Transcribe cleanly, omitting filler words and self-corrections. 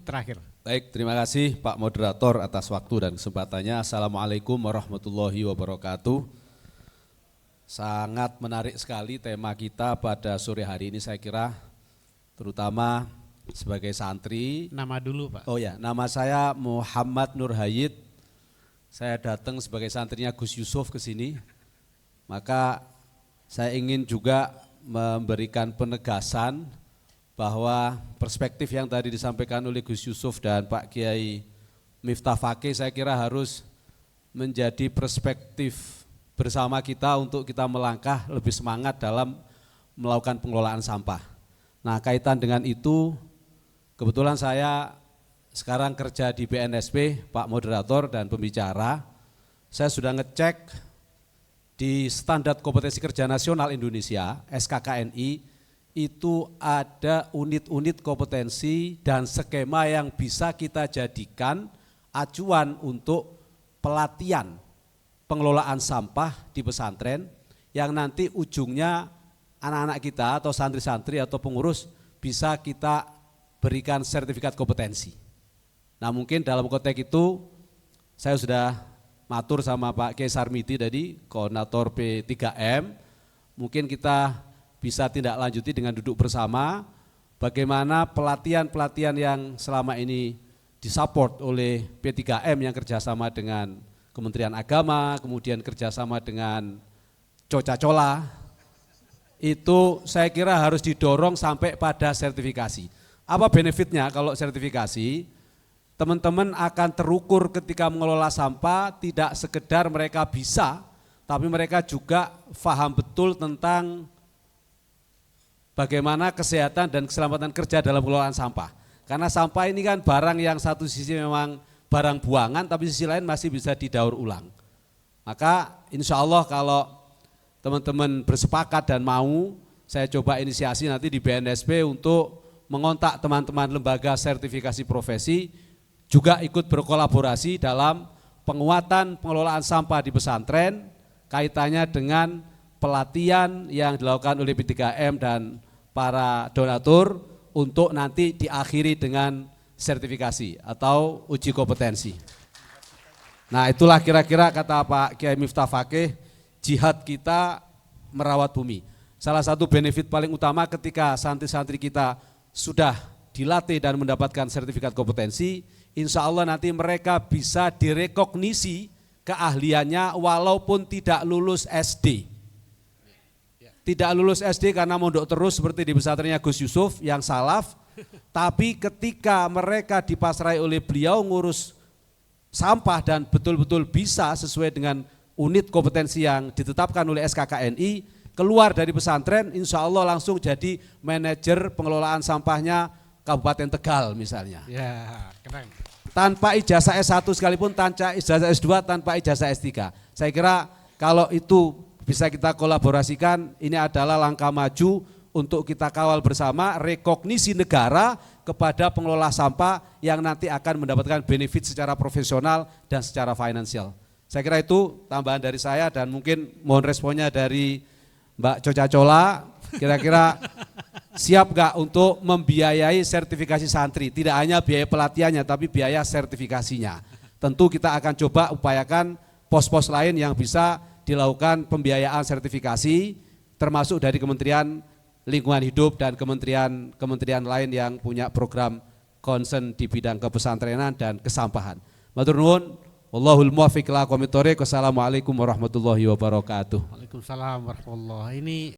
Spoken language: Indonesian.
terakhir. Baik, terima kasih Pak Moderator atas waktu dan kesempatannya. Assalamualaikum warahmatullahi wabarakatuh. Sangat menarik sekali tema kita pada sore hari ini saya kira, terutama sebagai santri. Nama dulu Pak. Oh ya, nama saya Muhammad Nur Hayid. Saya datang sebagai santrinya Gus Yusuf ke sini. Maka saya ingin juga memberikan penegasan bahwa perspektif yang tadi disampaikan oleh Gus Yusuf dan Pak Kiai Miftah Fakih saya kira harus menjadi perspektif bersama kita untuk kita melangkah lebih semangat dalam melakukan pengelolaan sampah. Nah, kaitan dengan itu, kebetulan saya sekarang kerja di BNSP, Pak Moderator dan pembicara. Saya sudah ngecek di Standar Kompetensi Kerja Nasional Indonesia, SKKNI, itu ada unit-unit kompetensi dan skema yang bisa kita jadikan acuan untuk pelatihan pengelolaan sampah di pesantren yang nanti ujungnya anak-anak kita atau santri-santri atau pengurus bisa kita berikan sertifikat kompetensi. Nah, mungkin dalam konteks itu saya sudah matur sama Pak Kiai Sarmiti tadi, koordinator P3M, mungkin kita bisa tindak lanjuti dengan duduk bersama bagaimana pelatihan-pelatihan yang selama ini disupport oleh P3M yang kerjasama dengan Kementerian Agama, kemudian kerjasama dengan Coca-Cola, itu saya kira harus didorong sampai pada sertifikasi. Apa benefitnya kalau sertifikasi? Teman-teman akan terukur ketika mengelola sampah, tidak sekedar mereka bisa, tapi mereka juga paham betul tentang bagaimana kesehatan dan keselamatan kerja dalam pengelolaan sampah. Karena sampah ini kan barang yang satu sisi memang barang buangan, tapi sisi lain masih bisa didaur ulang. Maka insya Allah kalau teman-teman bersepakat dan mau, saya coba inisiasi nanti di BNSP untuk mengontak teman-teman lembaga sertifikasi profesi, juga ikut berkolaborasi dalam penguatan pengelolaan sampah di pesantren, kaitannya dengan pelatihan yang dilakukan oleh P3M dan para donatur untuk nanti diakhiri dengan sertifikasi atau uji kompetensi. Nah, itulah kira-kira kata Pak Kiai Miftah Fakih, jihad kita merawat bumi. Salah satu benefit paling utama ketika santri-santri kita sudah dilatih dan mendapatkan sertifikat kompetensi, insya Allah nanti mereka bisa direkognisi keahliannya walaupun tidak lulus SD. Tidak lulus SD karena mondok terus seperti di pesantrennya Gus Yusuf yang salaf, tapi ketika mereka dipasrai oleh beliau ngurus sampah dan betul-betul bisa sesuai dengan unit kompetensi yang ditetapkan oleh SKKNI, keluar dari pesantren insya Allah langsung jadi manajer pengelolaan sampahnya Kabupaten Tegal misalnya. Ya, keren. Tanpa ijazah S1 sekalipun, tanpa ijazah S2, tanpa ijazah S3. Saya kira kalau itu bisa kita kolaborasikan, ini adalah langkah maju untuk kita kawal bersama rekognisi negara kepada pengelola sampah yang nanti akan mendapatkan benefit secara profesional dan secara finansial. Saya kira itu tambahan dari saya dan mungkin mohon responnya dari Mbak Coca-Cola, kira-kira siap gak untuk membiayai sertifikasi santri, tidak hanya biaya pelatihannya tapi biaya sertifikasinya. Tentu kita akan coba upayakan pos-pos lain yang bisa dilakukan pembiayaan sertifikasi termasuk dari Kementerian Lingkungan Hidup dan kementerian lain yang punya program concern di bidang kepesantrenan dan kesampahan. Matur nuwun, wallahul muwaffiq ila aqwamit thoriq. Wassalamualaikum warahmatullahi wabarakatuh. Waalaikumsalam warahmatullahi wabarakatuh. Ini